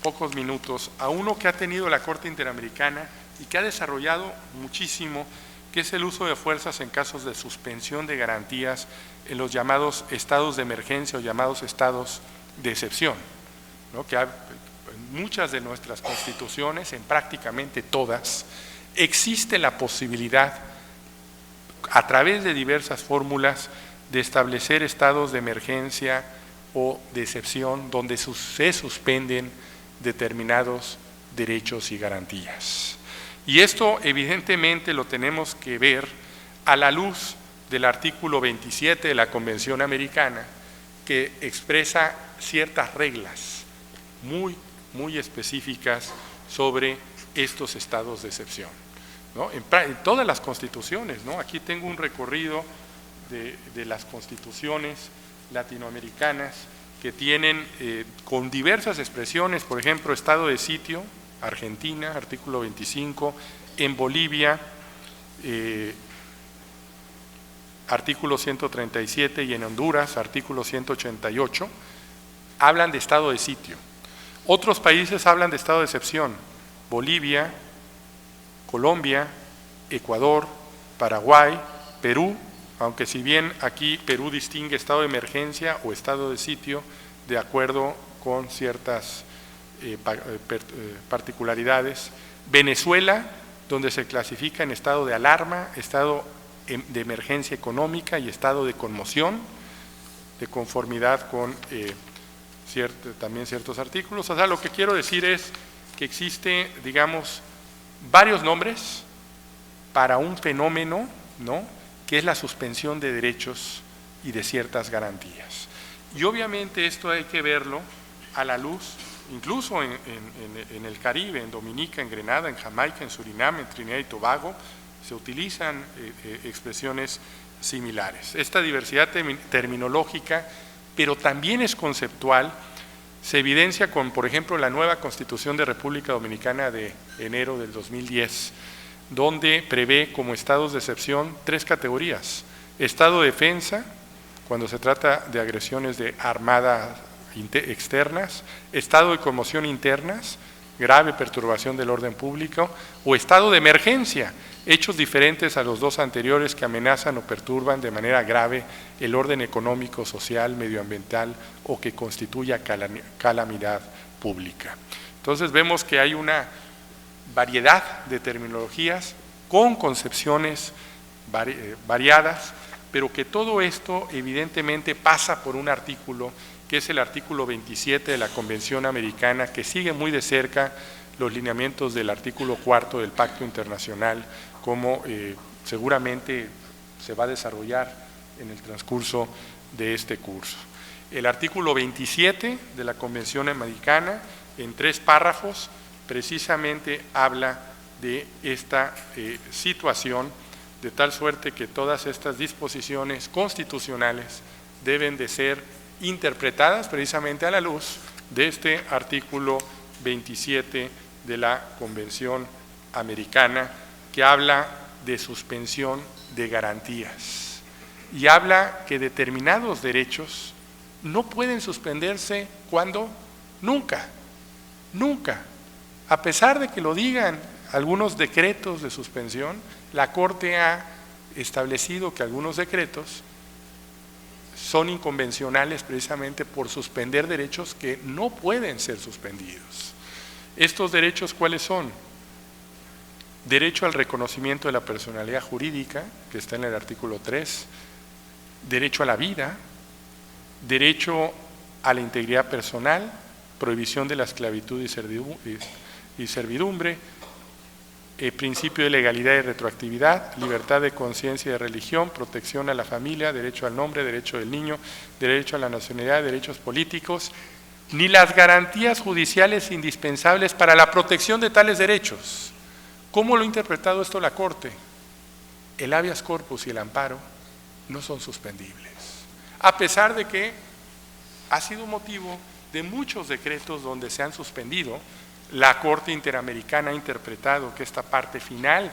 pocos minutos a uno que ha tenido la Corte Interamericana y que ha desarrollado muchísimo, que es el uso de fuerzas en casos de suspensión de garantías en los llamados estados de emergencia o llamados estados de excepción, ¿no? Que en muchas de nuestras constituciones, en prácticamente todas, existe la posibilidad, a través de diversas fórmulas, de establecer estados de emergencia o de excepción donde se suspenden determinados derechos y garantías. Y esto evidentemente lo tenemos que ver a la luz del artículo 27 de la Convención Americana, que expresa ciertas reglas muy específicas sobre estos estados de excepción, ¿no? En todas las constituciones, ¿no? Aquí tengo un recorrido de las constituciones latinoamericanas que tienen con diversas expresiones, por ejemplo, estado de sitio, Argentina, artículo 25, en Bolivia, artículo 137, y en Honduras, artículo 188, hablan de estado de sitio. Otros países hablan de estado de excepción, Bolivia, Colombia, Ecuador, Paraguay, Perú, aunque si bien aquí Perú distingue estado de emergencia o estado de sitio de acuerdo con ciertas particularidades. Venezuela, donde se clasifica en estado de alarma, estado de emergencia económica y estado de conmoción, de conformidad con también ciertos artículos. O sea, lo que quiero decir es que existe, digamos, varios nombres para un fenómeno, ¿no?, que es la suspensión de derechos y de ciertas garantías. Y obviamente esto hay que verlo a la luz, incluso en el Caribe, en Dominica, en Grenada, en Jamaica, en Surinam, en Trinidad y Tobago, se utilizan expresiones similares. Esta diversidad terminológica, pero también es conceptual, se evidencia con, por ejemplo, la nueva Constitución de República Dominicana de enero del 2010, donde prevé como estados de excepción 3 categorías: estado de defensa, cuando se trata de agresiones de armadas externas; estado de conmoción internas, grave perturbación del orden público; o estado de emergencia, hechos diferentes a los 2 anteriores que amenazan o perturban de manera grave el orden económico, social, medioambiental o que constituya calamidad pública. Entonces vemos que hay una variedad de terminologías con concepciones variadas, pero que todo esto evidentemente pasa por un artículo que es el artículo 27 de la Convención Americana, que sigue muy de cerca los lineamientos del artículo 4 del Pacto Internacional, como seguramente se va a desarrollar en el transcurso de este curso. El artículo 27 de la Convención Americana, en 3 párrafos, precisamente habla de esta situación, de tal suerte que todas estas disposiciones constitucionales deben de ser interpretadas precisamente a la luz de este artículo 27 de la Convención Americana, que habla de suspensión de garantías y habla que determinados derechos no pueden suspenderse cuando nunca, a pesar de que lo digan algunos decretos de suspensión. La Corte ha establecido que algunos decretos son inconvencionales precisamente por suspender derechos que no pueden ser suspendidos. ¿Estos derechos cuáles son? Derecho al reconocimiento de la personalidad jurídica, que está en el artículo 3, derecho a la vida, derecho a la integridad personal, prohibición de la esclavitud y servidumbre, principio de legalidad y retroactividad, libertad de conciencia y de religión, protección a la familia, derecho al nombre, derecho del niño, derecho a la nacionalidad, derechos políticos, ni las garantías judiciales indispensables para la protección de tales derechos. ¿Cómo lo ha interpretado esto la Corte? El habeas corpus y el amparo no son suspendibles, a pesar de que ha sido motivo de muchos decretos donde se han suspendido. La Corte Interamericana ha interpretado que esta parte final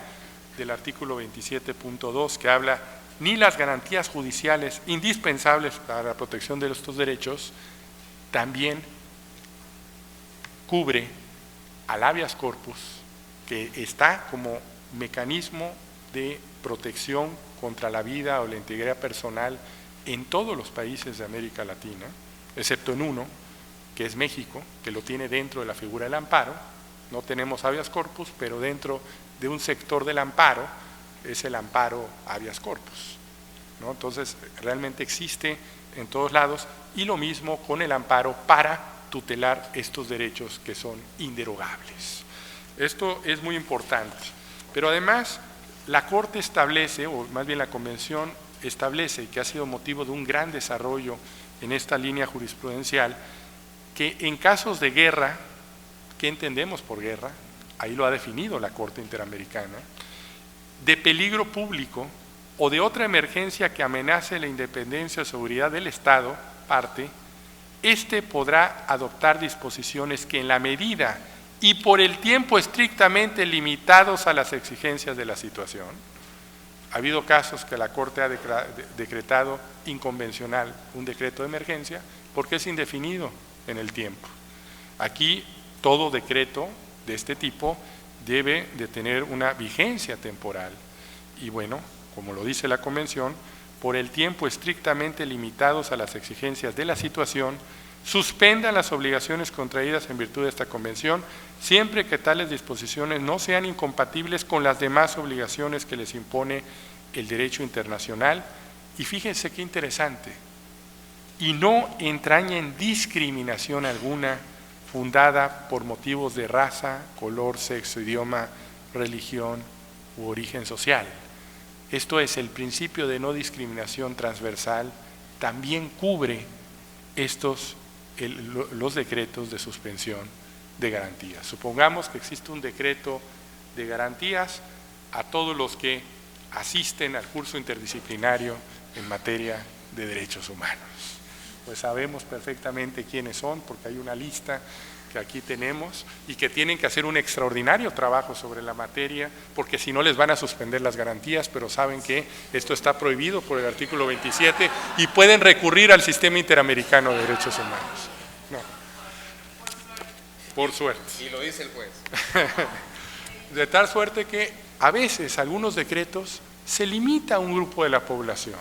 del artículo 27.2, que habla ni las garantías judiciales indispensables para la protección de estos derechos, también cubre al habeas corpus, que está como mecanismo de protección contra la vida o la integridad personal en todos los países de América Latina, excepto en uno, que es México, que lo tiene dentro de la figura del amparo. No tenemos habeas corpus, pero dentro de un sector del amparo es el amparo habeas corpus, ¿no? Entonces, realmente existe en todos lados, y lo mismo con el amparo para tutelar estos derechos que son inderogables. Esto es muy importante, pero además la Corte establece, o más bien la Convención establece, que ha sido motivo de un gran desarrollo en esta línea jurisprudencial, que en casos de guerra, ¿qué entendemos por guerra? Ahí lo ha definido la Corte Interamericana, de peligro público o de otra emergencia que amenace la independencia o seguridad del Estado, parte, éste podrá adoptar disposiciones que en la medida y por el tiempo estrictamente limitados a las exigencias de la situación. Ha habido casos que la Corte ha decretado inconvencional un decreto de emergencia porque es indefinido en el tiempo. Aquí todo decreto de este tipo debe de tener una vigencia temporal y bueno, como lo dice la Convención, por el tiempo estrictamente limitados a las exigencias de la situación, suspendan las obligaciones contraídas en virtud de esta Convención, siempre que tales disposiciones no sean incompatibles con las demás obligaciones que les impone el derecho internacional. Y fíjense qué interesante, y no entrañen discriminación alguna fundada por motivos de raza, color, sexo, idioma, religión u origen social. Esto es, el principio de no discriminación transversal también cubre los decretos de suspensión de garantías. Supongamos que existe un decreto de garantías a todos los que asisten al curso interdisciplinario en materia de derechos humanos. Pues sabemos perfectamente quiénes son, porque hay una lista que aquí tenemos y que tienen que hacer un extraordinario trabajo sobre la materia, porque si no les van a suspender las garantías, pero saben que esto está prohibido por el artículo 27 y pueden recurrir al Sistema Interamericano de Derechos Humanos. No. Por suerte.
Y lo dice el juez.
De tal suerte que a veces algunos decretos se limita a un grupo de la población.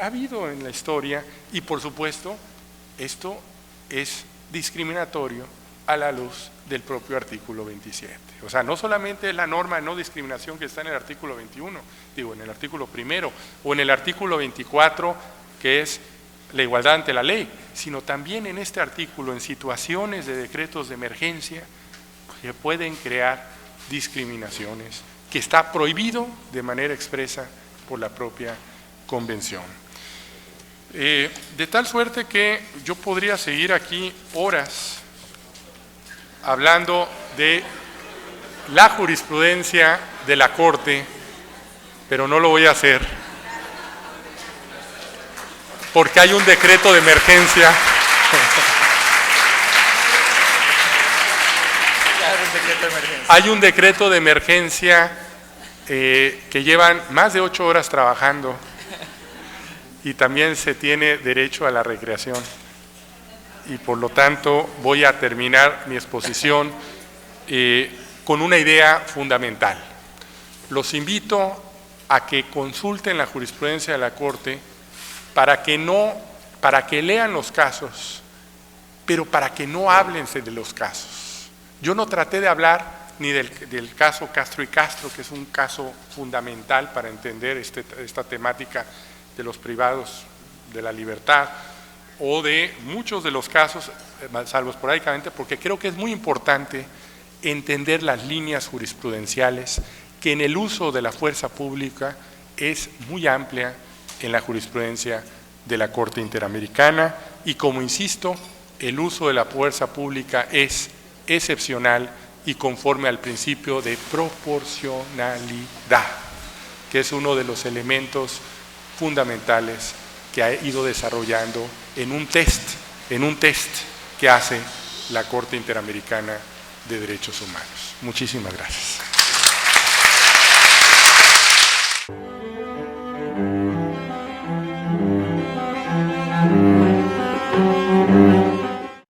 Ha habido en la historia y por supuesto esto es discriminatorio a la luz del propio artículo 27. O sea, no solamente la norma de no discriminación que está en el artículo 21, digo, en el artículo 1 o en el artículo 24, que es la igualdad ante la ley, sino también en este artículo, en situaciones de decretos de emergencia, se pueden crear discriminaciones, que está prohibido de manera expresa por la propia Convención. De tal suerte que yo podría seguir aquí horas hablando de la jurisprudencia de la Corte, pero no lo voy a hacer porque hay un decreto de emergencia. Hay un decreto de emergencia que llevan más de 8 horas trabajando y también se tiene derecho a la recreación. Y por lo tanto voy a terminar mi exposición con una idea fundamental. Los invito a que consulten la jurisprudencia de la Corte para que lean los casos, pero para que no hablen de los casos. Yo no traté de hablar ni del caso Castro y Castro, que es un caso fundamental para entender esta temática de los privados de la libertad, o de muchos de los casos, salvo esporádicamente, porque creo que es muy importante entender las líneas jurisprudenciales, que en el uso de la fuerza pública es muy amplia en la jurisprudencia de la Corte Interamericana, y como insisto, el uso de la fuerza pública es excepcional y conforme al principio de proporcionalidad, que es uno de los elementos fundamentales que ha ido desarrollando en un test que hace la Corte Interamericana de Derechos Humanos. Muchísimas gracias.